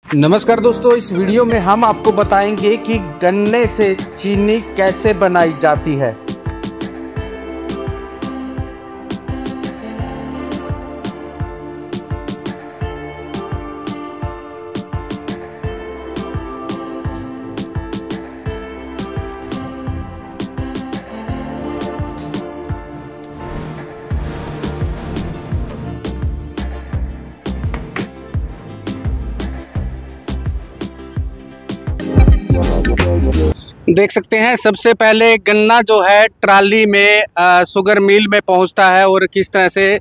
नमस्कार दोस्तों, इस वीडियो में हम आपको बताएंगे कि गन्ने से चीनी कैसे बनाई जाती है। देख सकते हैं, सबसे पहले गन्ना जो है ट्राली में शुगर मिल में पहुंचता है और किस तरह से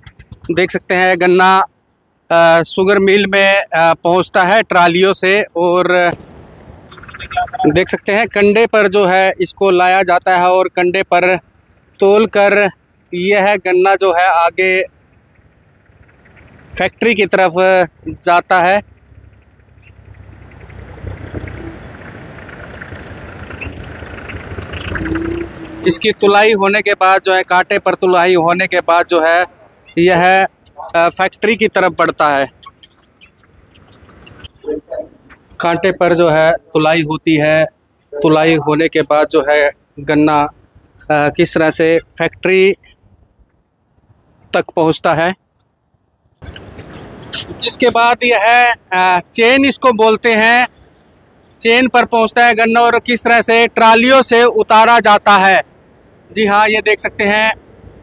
देख सकते हैं गन्ना शुगर मिल में पहुंचता है ट्रालियों से। और देख सकते हैं कंडे पर जो है इसको लाया जाता है और कंडे पर तोल कर यह गन्ना जो है आगे फैक्ट्री की तरफ जाता है। इसकी तुलाई होने के बाद जो है, कांटे पर तुलाई होने के बाद जो है यह फैक्ट्री की तरफ बढ़ता है। कांटे पर जो है तुलाई होती है, तुलाई होने के बाद जो है गन्ना किस तरह से फैक्ट्री तक पहुंचता है, जिसके बाद यह चेन इसको बोलते हैं, चेन पर पहुंचता है गन्ना और किस तरह से ट्रालियों से उतारा जाता है। जी हाँ, ये देख सकते हैं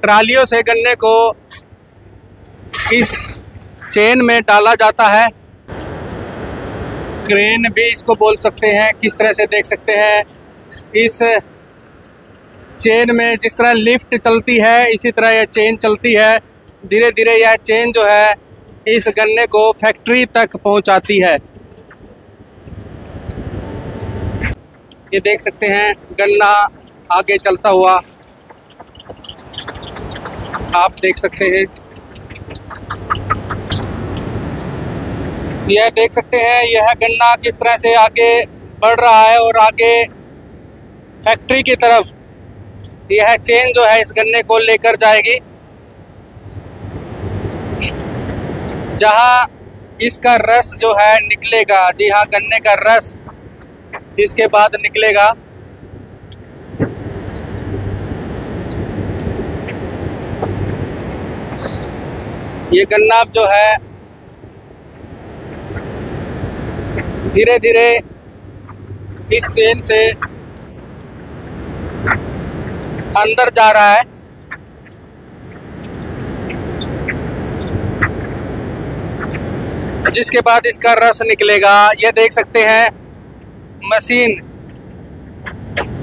ट्रालियों से गन्ने को इस चेन में डाला जाता है। क्रेन भी इसको बोल सकते हैं। किस तरह से देख सकते हैं इस चेन में जिस तरह लिफ्ट चलती है इसी तरह यह चेन चलती है। धीरे धीरे यह चेन जो है इस गन्ने को फैक्ट्री तक पहुंचाती है। ये देख सकते हैं गन्ना आगे चलता हुआ, आप देख सकते हैं। यह देख सकते हैं यह गन्ना किस तरह से आगे बढ़ रहा है और आगे फैक्ट्री की तरफ यह चेन जो है इस गन्ने को लेकर जाएगी, जहां इसका रस जो है निकलेगा। जी हाँ, गन्ने का रस इसके बाद निकलेगा। ये गन्ना जो है धीरे धीरे इस चेन से अंदर जा रहा है। जिसके बाद इसका रस निकलेगा। ये देख सकते हैं मशीन,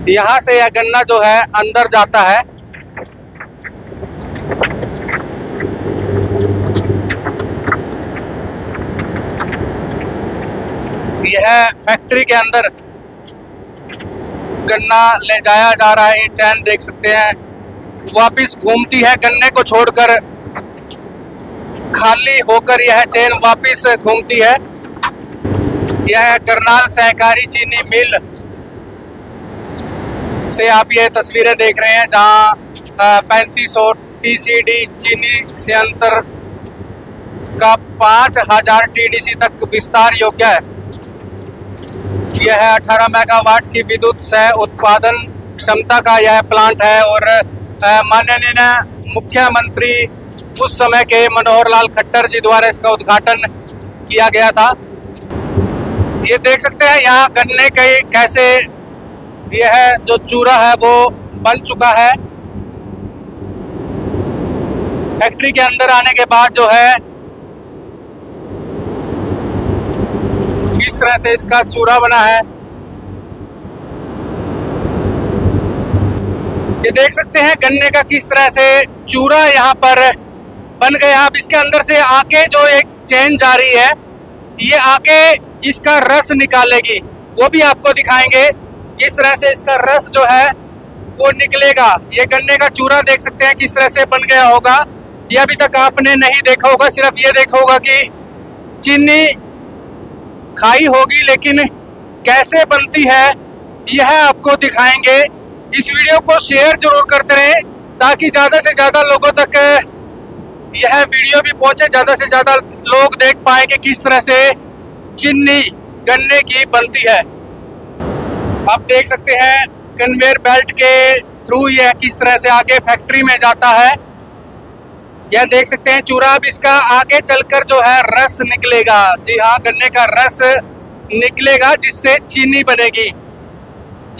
यहाँ से यह गन्ना जो है अंदर जाता है। यह फैक्ट्री के अंदर गन्ना ले जाया जा रहा है। ये चैन देख सकते हैं वापस घूमती है, गन्ने को छोड़कर खाली होकर यह चेन वापस घूमती है। यह करनाल सहकारी चीनी मिल से आप ये तस्वीरें देख रहे हैं, जहां 3500 TCD चीनी संयंत्र का 5000 TDC तक विस्तार योग्य है। यह 18 मेगावाट की विद्युत सह उत्पादन क्षमता का यह प्लांट है और माननीय मुख्यमंत्री उस समय के मनोहर लाल खट्टर जी द्वारा इसका उद्घाटन किया गया था। ये देख सकते हैं यहाँ गन्ने के कैसे यह जो चूरा है वो बन चुका है। फैक्ट्री के अंदर आने के बाद जो है किस तरह से इसका चूरा बना है, ये देख सकते हैं गन्ने का किस तरह से चूरा यहाँ पर बन गया। अब इसके अंदर से आगे जो एक चेन जा रही है, ये आगे इसका रस निकालेगी, वो भी आपको दिखाएंगे किस तरह से इसका रस जो है वो निकलेगा। ये गन्ने का चूरा देख सकते हैं किस तरह से बन गया होगा। ये अभी तक आपने नहीं देखा होगा, सिर्फ ये देखा होगा कि चीनी खाई होगी, लेकिन कैसे बनती है यह आपको दिखाएंगे। इस वीडियो को शेयर जरूर करते रहें ताकि ज़्यादा से ज़्यादा लोगों तक यह वीडियो भी पहुंचे, ज़्यादा से ज़्यादा लोग देख पाएँ कि किस तरह से चीनी गन्ने की बनती है। आप देख सकते हैं कन्वेयर बेल्ट के थ्रू यह किस तरह से आगे फैक्ट्री में जाता है। यह देख सकते हैं चूरा। अब इसका आगे चलकर जो है रस निकलेगा। जी हाँ, गन्ने का रस निकलेगा जिससे चीनी बनेगी।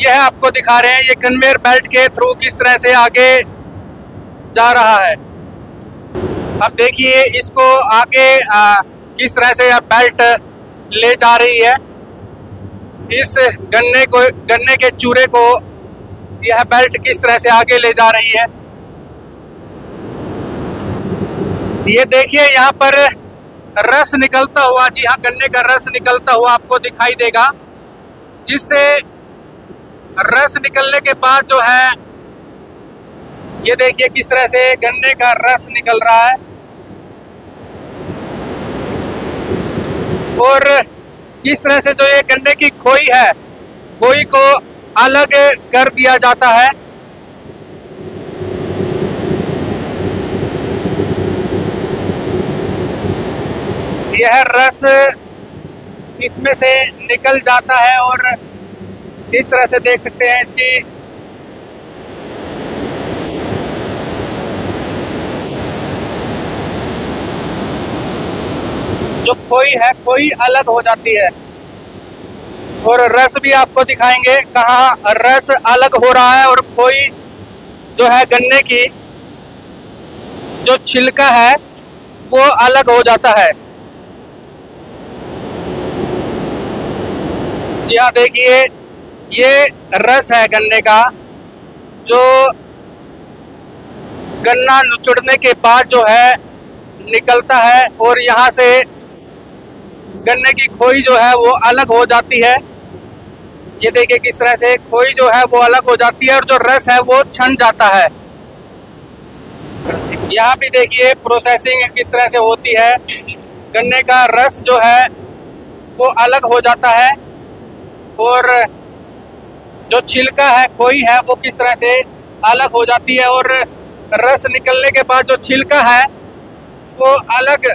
यह आपको दिखा रहे हैं ये कन्वेयर बेल्ट के थ्रू किस तरह से आगे जा रहा है। अब देखिए इसको आगे किस तरह से यह बेल्ट ले जा रही है। इस गन्ने के चूरे को यह बेल्ट किस तरह से आगे ले जा रही है। ये देखिए यहाँ पर रस निकलता हुआ, जी हाँ, गन्ने का रस निकलता हुआ आपको दिखाई देगा, जिससे रस निकलने के बाद जो है ये देखिए किस तरह से गन्ने का रस निकल रहा है और किस तरह से जो ये गन्ने की खोई है, खोई को अलग कर दिया जाता है। यह रस इसमें से निकल जाता है और इस तरह से देख सकते हैं इसकी जो खोई है, खोई अलग हो जाती है। और रस भी आपको दिखाएंगे कहाँ रस अलग हो रहा है और खोई जो है गन्ने की जो छिलका है वो अलग हो जाता है। यहाँ देखिए ये रस है गन्ने का, जो गन्ना नुचड़ने के बाद जो है निकलता है और यहाँ से गन्ने की खोई जो है वो अलग हो जाती है। ये देखिए किस तरह से खोई जो है वो अलग हो जाती है और जो रस है वो छन जाता है। यहाँ भी देखिए प्रोसेसिंग किस तरह से होती है। गन्ने का रस जो है वो अलग हो जाता है और जो छिलका है, खोई है, वो किस तरह से अलग हो जाती है और रस निकलने के बाद जो छिलका है वो अलग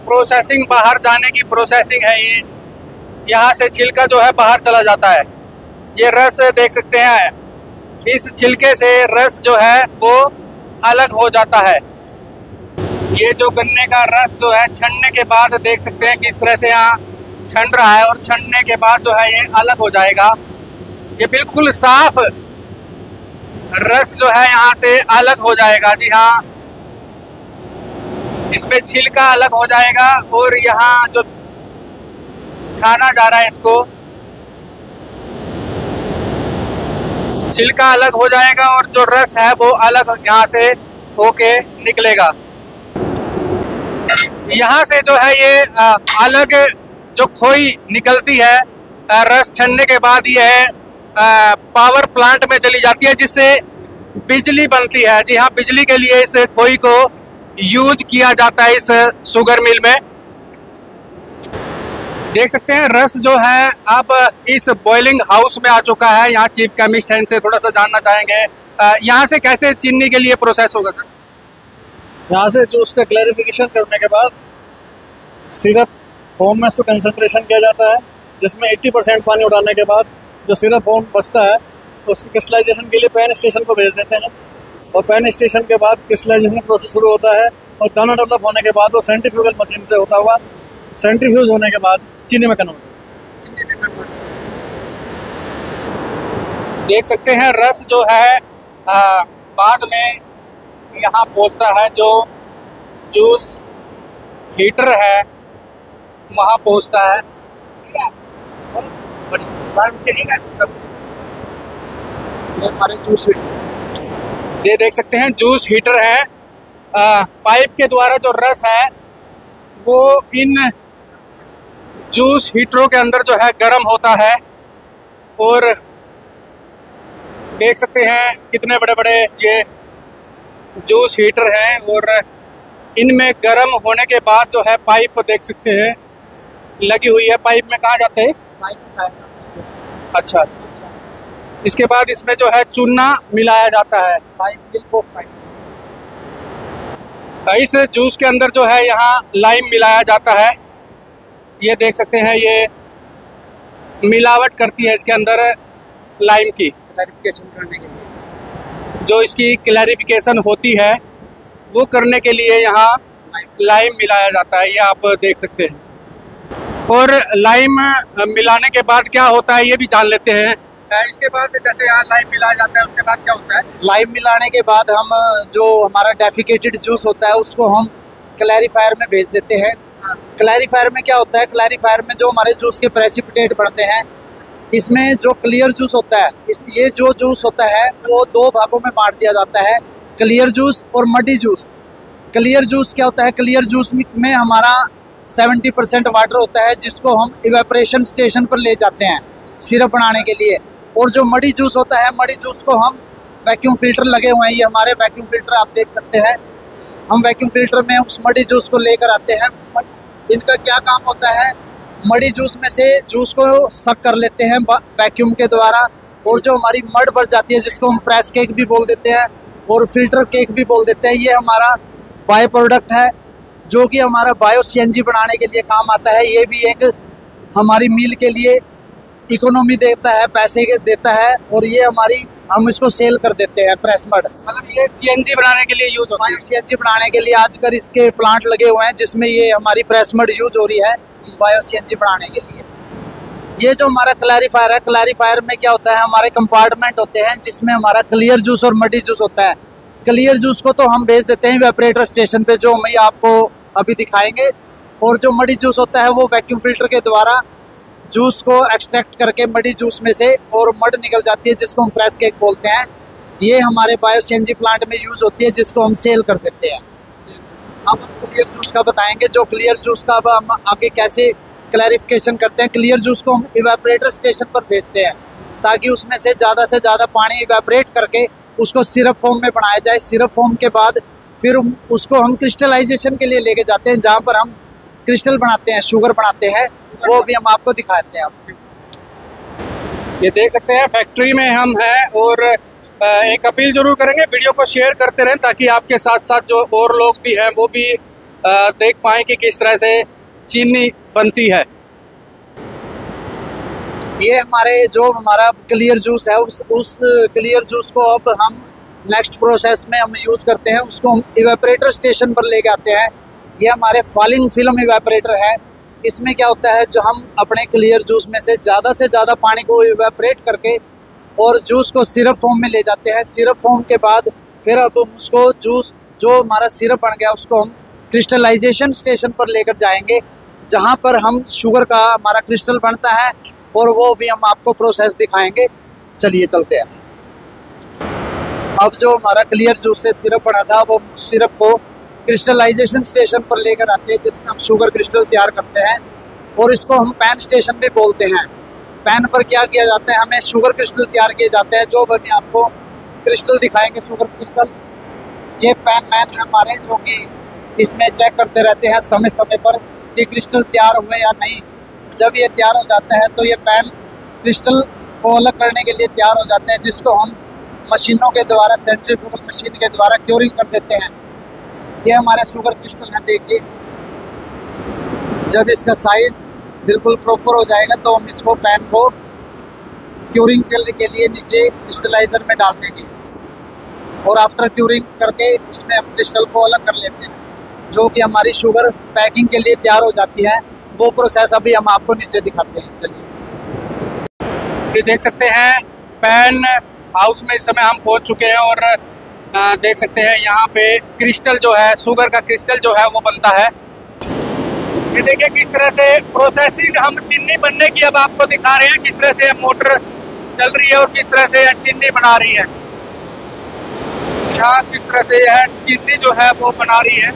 प्रोसेसिंग, बाहर जाने की प्रोसेसिंग है। ये यहाँ से छिलका जो है बाहर चला जाता है। ये रस देख सकते हैं, इस छिलके से रस जो है वो अलग हो जाता है। ये जो गन्ने का रस जो है छनने के बाद देख सकते हैं किस तरह से यहाँ छन रहा है और छनने के बाद जो है ये अलग हो जाएगा। ये बिल्कुल साफ रस जो है यहाँ से अलग हो जाएगा। जी हाँ, इसमें छिलका अलग हो जाएगा और यहाँ जो छाना जा रहा है इसको, छिलका अलग हो जाएगा और जो रस है वो अलग यहाँ से होके निकलेगा। यहाँ से जो है ये अलग जो खोई निकलती है रस छनने के बाद ये पावर प्लांट में चली जाती है जिससे बिजली बनती है। जी हाँ, बिजली के लिए इस खोई को यूज किया जाता है इस शुगर मिल में। देख सकते हैं रस जो है अब इस बॉइलिंग हाउस में आ चुका है। यहाँ चीफ केमिस्ट हैं, इनसे थोड़ा सा जानना चाहेंगे यहाँ से कैसे चीनी के लिए प्रोसेस होगा सर? यहाँ से जूस का क्लैरिफिकेशन करने के बाद सिरप फॉर्म में उसको कंसंट्रेशन किया जाता है, जिसमें 80% पानी उड़ाने के बाद जो सिरप फॉर्म बचता है उसको क्रिस्टलाइजेशन के लिए पेन स्टेशन को भेज देते हैं और पेन स्टेशन के बाद क्रिस्टलाइजेशन प्रोसेस शुरू होता है और दाना डेवलप होने के बाद वो सेंट्रीफ्यूगल मशीन से होता हुआ सेंट्रीफ्यूज होने के बाद चीनी में कन्वर्ट। देख सकते हैं रस जो है बाद में यहाँ पहुँचता है, जो जूस हीटर है वहाँ पहुँचता है। ये देख सकते हैं जूस हीटर है। पाइप के द्वारा जो रस है वो इन जूस हीटरों के अंदर जो है गर्म होता है और देख सकते हैं कितने बड़े बड़े ये जूस हीटर हैं और इनमें गर्म होने के बाद जो है पाइप देख सकते हैं लगी हुई है। पाइप में कहाँ जाते हैं? अच्छा, इसके बाद इसमें जो है चूना मिलाया जाता है। इस जूस के अंदर जो है यहाँ लाइम मिलाया जाता है। ये देख सकते हैं ये मिलावट करती है इसके अंदर लाइम की। क्लैरिफिकेशन करने के लिए जो इसकी क्लैरिफिकेशन होती है वो करने के लिए यहाँ लाइम मिलाया जाता है, ये आप देख सकते हैं। और लाइम मिलाने के बाद क्या होता है ये भी जान लेते हैं। इसके बाद जैसे यहाँ लाइम मिलाया जाता है उसके बाद क्या होता है? लाइम मिलाने के बाद हम जो हमारा डेफिकेटेड जूस होता है उसको हम क्लैरिफायर में भेज देते हैं। क्लैरिफायर में क्या होता है, क्लैरिफायर में जो हमारे जूस के प्रेसिपिटेट बनते हैं, इसमें जो क्लियर जूस होता है, ये जो जूस होता है वो दो भागों में बांट दिया जाता है, क्लियर जूस और मडी जूस। क्लियर जूस क्या होता है, क्लियर जूस में हमारा 70% वाटर होता है जिसको हम इवेपोरेशन स्टेशन पर ले जाते हैं सिरप बनाने के लिए। और जो मडी जूस होता है, मडी जूस को हम वैक्यूम फिल्टर लगे हुए हैं, ये हमारे वैक्यूम फिल्टर आप देख सकते हैं। हम वैक्यूम फिल्टर में उस मडी जूस को लेकर आते हैं। इनका क्या काम होता है, मडी जूस में से जूस को सक कर लेते हैं वैक्यूम के द्वारा, और जो हमारी मड बच जाती है जिसको हम प्रेस केक भी बोल देते हैं और फिल्टर केक भी बोल देते हैं, ये हमारा बायो प्रोडक्ट है जो कि हमारा बायो सीएनजी बनाने के लिए काम आता है। ये भी एक हमारी मील के लिए इकोनॉमी देता है, पैसे देता है, और ये हम इसको सेल कर देते हैं प्रेस मड। मतलब ये सीएनजी बनाने के लिए यूज होता है। बायो सीएनजी बनाने के लिए आजकल इसके प्लांट लगे हुए हैं जिसमें ये हमारी प्रेस मड यूज हो रही है बायो सीएनजी बनाने के लिए। ये जो हमारा क्लैरिफायर है, क्लैरिफायर में क्या होता है, हमारे कंपार्टमेंट होते हैं जिसमें हमारा क्लियर जूस और मडी जूस होता है। क्लियर जूस को तो हम भेज देते हैं इवेपोरेटर स्टेशन पे, जो हम आपको अभी दिखाएंगे, और जो मडी जूस होता है वो वैक्यूम फिल्टर के द्वारा जूस को एक्सट्रैक्ट करके मडी जूस में से और मड निकल जाती है जिसको हम प्रेस केक बोलते हैं। ये हमारे बायो सीएनजी प्लांट में यूज होती है जिसको हम सेल कर देते हैं। अब हम क्लियर जूस का बताएंगे, जो क्लियर जूस का अब हम आगे कैसे क्लैरिफिकेशन करते हैं। क्लियर जूस को हम इवेपोरेटर स्टेशन पर भेजते हैं ताकि उसमें से ज़्यादा पानी इवेपोरेट करके उसको सिरप फॉर्म में बनाया जाए। सिरप फॉर्म के बाद फिर उसको हम क्रिस्टलाइजेशन के लिए लेके जाते हैं, जहाँ पर हम क्रिस्टल बनाते हैं, शुगर बनाते हैं, वो भी हम आपको दिखाते हैं। ये देख सकते हैं फैक्ट्री में हम हैं, और एक अपील जरूर करेंगे, वीडियो को शेयर करते रहें ताकि आपके साथ साथ जो और लोग भी हैं वो भी देख पाएँ कि किस तरह से चीनी बनती है। ये हमारा क्लियर जूस है, उस क्लियर जूस को अब हम नेक्स्ट प्रोसेस में हम यूज़ करते हैं, उसको हम इवेपोरेटर स्टेशन पर ले जाते हैं। ये हमारे फॉलिंग फिल्म इवेपोरेटर है। इसमें क्या होता है, जो हम अपने क्लियर जूस में से ज़्यादा पानी को इवेपोरेट करके और जूस को सिरप फॉर्म में ले जाते हैं। सिरप फॉर्म के बाद फिर अब उसको जूस जो हमारा सिरप बन गया उसको हम क्रिस्टलाइजेशन स्टेशन पर लेकर जाएंगे, जहाँ पर हम शुगर का हमारा क्रिस्टल बनता है, और वो भी हम आपको प्रोसेस दिखाएंगे। चलिए चलते हैं। अब जो हमारा क्लियर जूस से सिरप बना था, वो सिरप को क्रिस्टलाइजेशन स्टेशन पर लेकर आते हैं जिसमें हम शुगर क्रिस्टल तैयार करते हैं, और इसको हम पैन स्टेशन भी बोलते हैं। पैन पर क्या किया जाता है, हमें शुगर क्रिस्टल तैयार किए जाते हैं, जो अभी आपको क्रिस्टल दिखाएंगे शुगर क्रिस्टल। ये पैन मैन है हमारे, जो कि इसमें चेक करते रहते हैं समय समय पर कि क्रिस्टल तैयार हुए या नहीं। जब ये तैयार हो जाता है तो ये पैन क्रिस्टल को अलग करने के लिए तैयार हो जाते हैं, जिसको हम मशीनों के द्वारा, सेंट्रीफ्यूगल मशीन के द्वारा क्यूरिंग कर देते हैं। ये हमारे शुगर क्रिस्टल हैं, देखिए। जब इसका साइज बिल्कुल प्रॉपर हो जाएगा तो हम इसको पैन को क्यूरिंग करने के लिए नीचे क्रिस्टलाइजर में डाल देंगे, और आफ्टर क्यूरिंग करके इसमें हम क्रिस्टल को अलग कर लेते हैं, जो कि हमारी शुगर पैकिंग के लिए तैयार हो जाती है। वो प्रोसेस अभी हम आपको नीचे दिखाते हैं। चलिए, ये देख सकते हैं पैन हाउस में इस समय हम पहुंच चुके हैं, और देख सकते हैं यहाँ पे क्रिस्टल जो है, शुगर का क्रिस्टल जो है वो बनता है। ये देखिए किस तरह से प्रोसेसिंग हम चीनी बनने की अब आपको दिखा रहे हैं, किस तरह से मोटर चल रही है और किस तरह से चीनी बना रही है। यहाँ किस तरह से यह चीनी जो है वो बना रही है।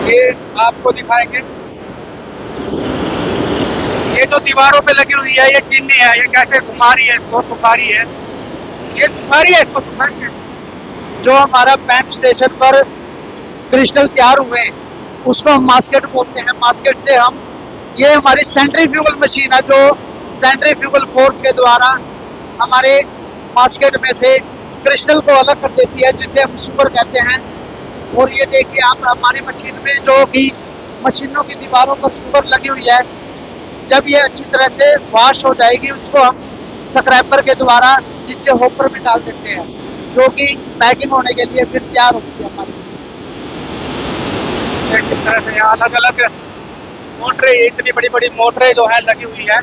ये आपको दिखाएंगे, ये जो दीवारों पे लगी हुई है ये चीनी है। ये कैसे घुमा रही है, इसको सुखा रही है, ये सुखा रही है, इसको सुखा रही है। जो हमारा पैन स्टेशन पर क्रिस्टल तैयार हुए उसको हम मास्केट बोलते हैं। मास्केट से हम, ये हमारी सेंट्रीफ्यूगल मशीन है जो सेंट्रीफ्यूगल फोर्स के द्वारा हमारे मास्केट में से क्रिस्टल को अलग कर देती है, जिसे हम शुगर कहते हैं। और ये देखिए आप, हमारी मशीन में जो कि मशीनों की दीवारों पर शुगर लगी हुई है। जब ये अच्छी तरह से वॉश हो जाएगी, उसको हम स्क्रैपर के द्वारा नीचे होपर में डाल देते हैं, जो कि पैकिंग होने के लिए फिर तैयार होती है हमारी। इस तरह से यहाँ अलग अलग मोटरें, इतनी बड़ी बड़ी मोटरें जो है लगी हुई है,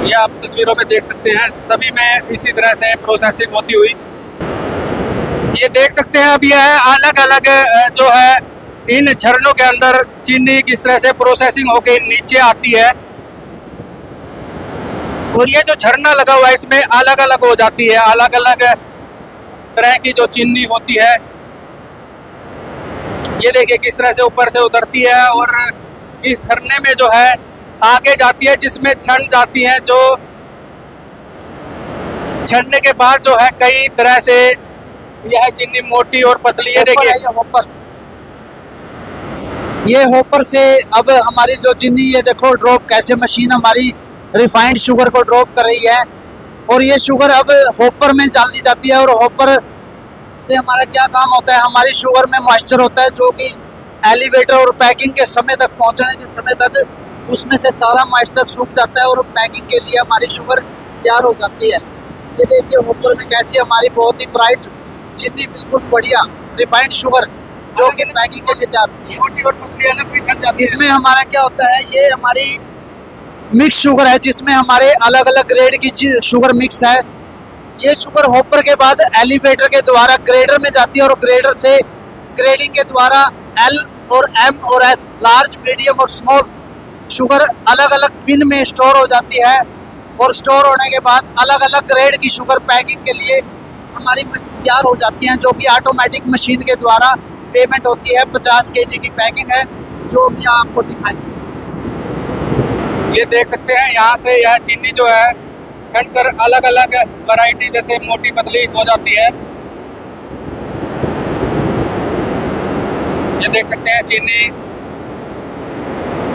ये आप तस्वीरों में देख सकते हैं। सभी में इसी तरह से प्रोसेसिंग होती हुई ये देख सकते हैं। अब यह अलग अलग जो है इन झरनों के अंदर चीनी किस तरह से प्रोसेसिंग होकर नीचे आती है, और ये जो झरना लगा हुआ है इसमें अलग अलग हो जाती है, अलग अलग तरह की जो चीनी होती है। ये देखिए किस तरह से ऊपर से उतरती है और इस झरने में जो है आगे जाती है, जिसमें छन जाती है। जो छनने के बाद जो है कई तरह से यह चीनी मोटी और पतली है। देखिए ये होपर से अब हमारी जो चीनी, ये देखो ड्रॉप कैसे मशीन हमारी रिफाइंड शुगर को ड्रॉप कर रही है, और ये शुगर अब होपर में डाल दी जाती है। और होपर से हमारा क्या काम होता है, हमारी शुगर में मॉइस्चर होता है, जो कि एलिवेटर और पैकिंग के समय तक पहुंचने के समय तक उसमें से सारा मॉइस्चर सूख जाता है और पैकिंग के लिए हमारी शुगर तैयार हो जाती है। ये देखिए होपर में कैसी हमारी बहुत ही ब्राइट चीनी, बिल्कुल बढ़िया रिफाइंड शुगर जो कि पैकिंग के लिए तैयार होती है। मोटी और पतली अलग भी छन जाती है। इसमें हमारा क्या होता है, ये हमारी मिक्स शुगर है, जिसमें हमारे अलग अलग ग्रेड की शुगर मिक्स है। ये शुगर होपर के बाद एलिवेटर के द्वारा ग्रेडर में जाती है, और ग्रेडर से ग्रेडिंग के द्वारा एल और एम और एस, लार्ज, मीडियम और स्मॉल शुगर अलग अलग बिन में स्टोर हो जाती है। और स्टोर होने के बाद अलग अलग ग्रेड की शुगर पैकिंग के लिए हमारी तैयार हो जाती हैं, जो कि ऑटोमेटिक मशीन के द्वारा पेमेंट होती है। 50 kg की पैकिंग है, जो कि आपको दिखाएंगे। ये देख सकते हैं यहाँ से यह चीनी जो है छनकर अलग अलग वैरायटी, जैसे मोटी पतली हो जाती है। ये देख सकते हैं चीनी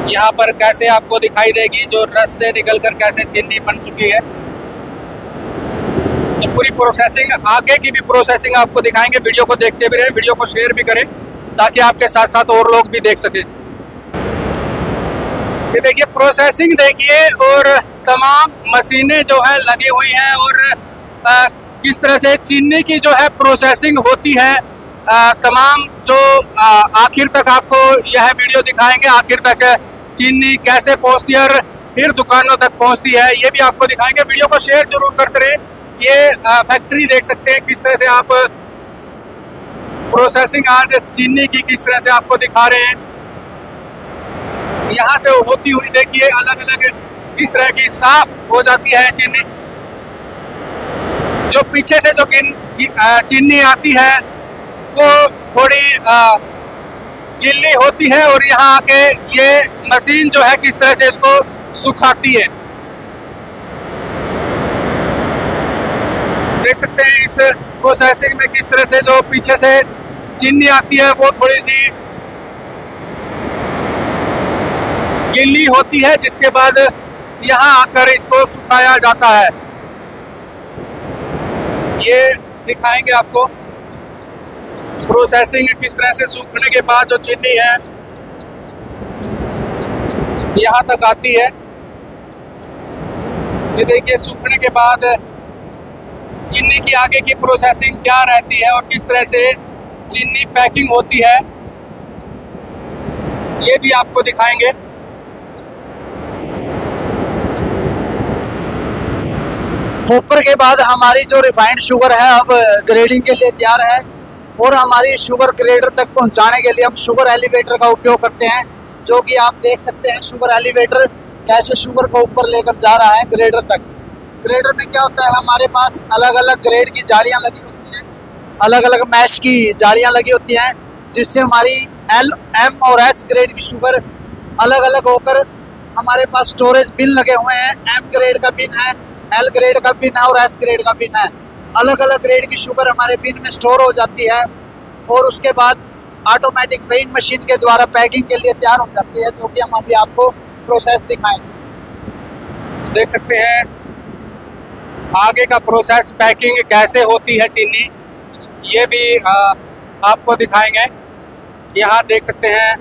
यहाँ पर कैसे आपको दिखाई देगी, जो रस से निकलकर कैसे चीनी बन चुकी है। तो पूरी प्रोसेसिंग, आगे की भी प्रोसेसिंग आपको दिखाएंगे। वीडियो को देखते भी रहें, वीडियो को शेयर भी करें, ताकि आपके साथ साथ और लोग भी देख सकें। ये देखिए प्रोसेसिंग देखिए, और तमाम मशीनें जो है लगी हुई हैं, और किस तरह से चीनी की जो है प्रोसेसिंग होती है। तमाम जो आखिर तक आपको यह वीडियो दिखाएंगे, आखिर तक चीनी कैसे पहुंचती है और फिर दुकानों तक पहुंचती है, ये भी आपको दिखाएंगे। वीडियो को शेयर जरूर करते रहे। ये फैक्ट्री देख सकते हैं किस तरह से आप प्रोसेसिंग आज चीनी की किस तरह से आपको दिखा रहे हैं। यहाँ से होती हुई देखिए अलग अलग किस तरह की साफ हो जाती है चीनी। जो पीछे से जो चीनी आती है वो थोड़ी गीली होती है, और यहाँ आके ये मशीन जो है किस तरह से इसको सुखाती है। देख सकते हैं इस प्रोसेसिंग में किस तरह से जो पीछे से चीनी आती है वो थोड़ी सी गीली होती है, जिसके बाद यहाँ आकर इसको सुखाया जाता है। ये दिखाएंगे आपको प्रोसेसिंग किस तरह से सूखने के बाद जो चीनी है यहाँ तक आती है। ये देखिए सूखने के बाद चीनी की आगे की प्रोसेसिंग क्या रहती है और किस तरह से चीनी पैकिंग होती है, ये भी आपको दिखाएंगे। होपर के बाद हमारी जो रिफाइंड शुगर है अब ग्रेडिंग के लिए तैयार है, और हमारी शुगर ग्रेडर तक पहुंचाने के लिए हम शुगर एलिवेटर का उपयोग करते हैं, जो कि आप देख सकते हैं शुगर एलिवेटर कैसे शुगर को ऊपर लेकर जा रहा है ग्रेडर तक। ग्रेडर में क्या होता है, हमारे पास अलग अलग ग्रेड की जालियां लगी होती हैं, अलग अलग मैश की जालियां लगी होती हैं, जिससे हमारी एल, एम और एस ग्रेड की शुगर अलग अलग होकर हमारे पास स्टोरेज बिन लगे हुए हैं। एम ग्रेड का बिन है, एल ग्रेड का बिन है और एस ग्रेड का बिन है। अलग अलग ग्रेड की शुगर हमारे बिन में स्टोर हो जाती है, और उसके बाद ऑटोमेटिक वेइंग मशीन के द्वारा पैकिंग के लिए तैयार हो जाती है, जो कि हम अभी आपको प्रोसेस दिखाएंगे। देख सकते हैं आगे का प्रोसेस, पैकिंग कैसे होती है चीनी, ये भी आपको दिखाएंगे। यहाँ देख सकते हैं,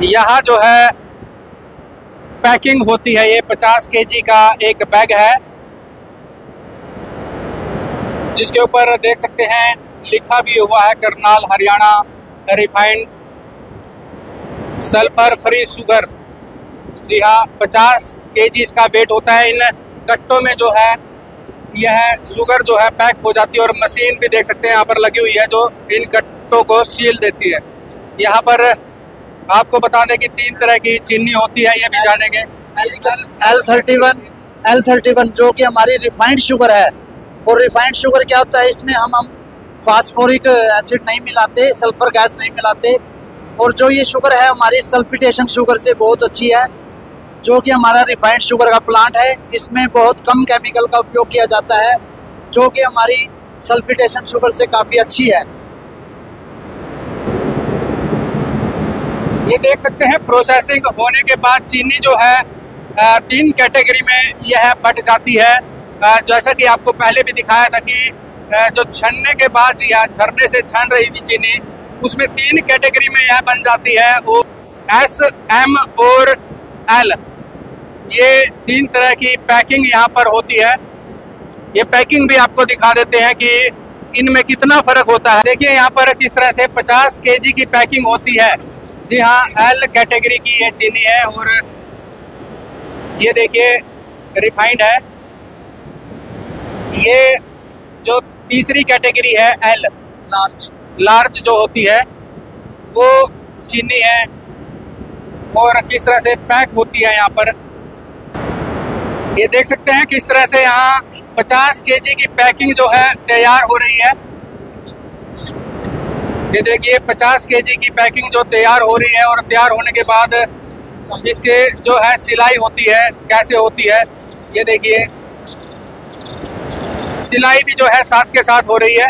यहाँ जो है पैकिंग होती है। ये 50 kg का एक बैग है, जिसके ऊपर देख सकते हैं लिखा भी हुआ है Karnal Haryana refined sulphur free sugar. जी हाँ, 50 kg इसका वेट होता है। इन कट्टों में जो है यह शुगर जो है पैक हो जाती है, और मशीन भी देख सकते हैं यहाँ पर लगी हुई है जो इन कट्टों को सील देती है। यहाँ पर आपको बता दें कि 3 तरह की चीनी होती है, ये भी जानेंगे। L31 जो कि हमारी रिफाइंड शुगर है। और रिफाइंड शुगर क्या होता है, इसमें हम फास्फोरिक एसिड नहीं मिलाते, सल्फर गैस नहीं मिलाते। और जो ये शुगर है हमारी सल्फिटेशन शुगर से बहुत अच्छी है। जो कि हमारा रिफाइंड शुगर का प्लांट है, इसमें बहुत कम केमिकल का उपयोग किया जाता है, जो कि हमारी सल्फिटेशन शुगर से काफ़ी अच्छी है। ये देख सकते हैं प्रोसेसिंग होने के बाद चीनी जो है 3 कैटेगरी में यह बट जाती है। जैसा कि आपको पहले भी दिखाया था कि जो छनने के बाद यह झरने से छन रही थी चीनी, उसमें 3 कैटेगरी में यह बन जाती है, वो S, M और L। ये 3 तरह की पैकिंग यहाँ पर होती है। ये पैकिंग भी आपको दिखा देते हैं कि इनमें कितना फ़र्क होता है। देखिए यहाँ पर किस तरह से 50 kg की पैकिंग होती है। जी हाँ, L कैटेगरी की ये चीनी है, और ये देखिए रिफाइंड है। ये जो तीसरी कैटेगरी है L लार्ज जो होती है वो चीनी है, और किस तरह से पैक होती है यहाँ पर। ये देख सकते हैं किस तरह से यहाँ 50 kg की पैकिंग जो है तैयार हो रही है। ये देखिए 50 kg की पैकिंग जो तैयार हो रही है, और तैयार होने के बाद इसके जो है सिलाई होती है, कैसे होती है ये देखिए। सिलाई भी जो है साथ के साथ हो रही है।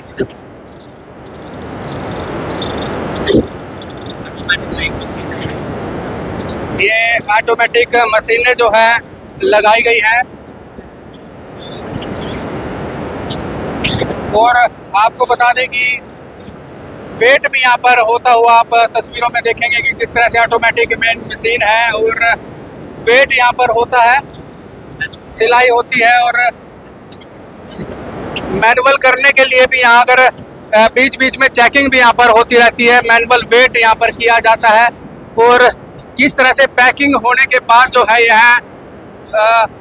ये ऑटोमेटिक मशीनें जो है लगाई गई हैं, और आपको बता दें कि वेट भी यहाँ पर होता हुआ आप तस्वीरों में देखेंगे कि किस तरह से ऑटोमेटिक मेन मशीन है, और वेट यहाँ पर होता है, सिलाई होती है। और मैनुअल करने के लिए भी यहाँ अगर बीच बीच में चेकिंग भी यहाँ पर होती रहती है, मैनुअल वेट यहाँ पर किया जाता है। और किस तरह से पैकिंग होने के बाद जो है यह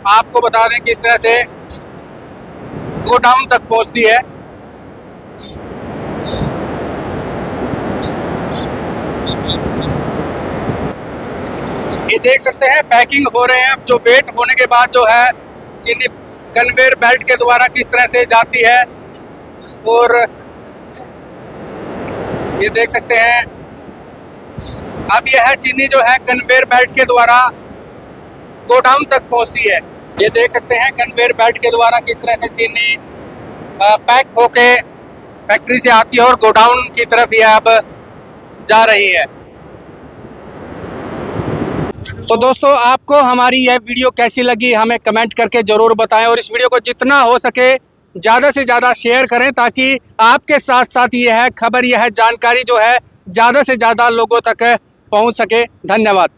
आपको बता दें किस तरह से गोडाउन तक पहुँचती है। ये देख सकते हैं पैकिंग हो रहे हैं, जो वेट होने के बाद जो है चीनी कन्वेयर बेल्ट के द्वारा किस तरह से जाती है। और ये देख सकते हैं अब यह चीनी जो है कन्वेयर बेल्ट के द्वारा गोडाउन तक पहुंचती है। ये देख सकते हैं कन्वेयर बेल्ट के द्वारा किस तरह से चीनी पैक होके फैक्ट्री से आती है और गोडाउन की तरफ ये अब जा रही है। तो दोस्तों, आपको हमारी यह वीडियो कैसी लगी हमें कमेंट करके ज़रूर बताएं, और इस वीडियो को जितना हो सके ज़्यादा से ज़्यादा शेयर करें, ताकि आपके साथ साथ यह खबर, यह जानकारी जो है ज़्यादा से ज़्यादा लोगों तक पहुंच सके। धन्यवाद।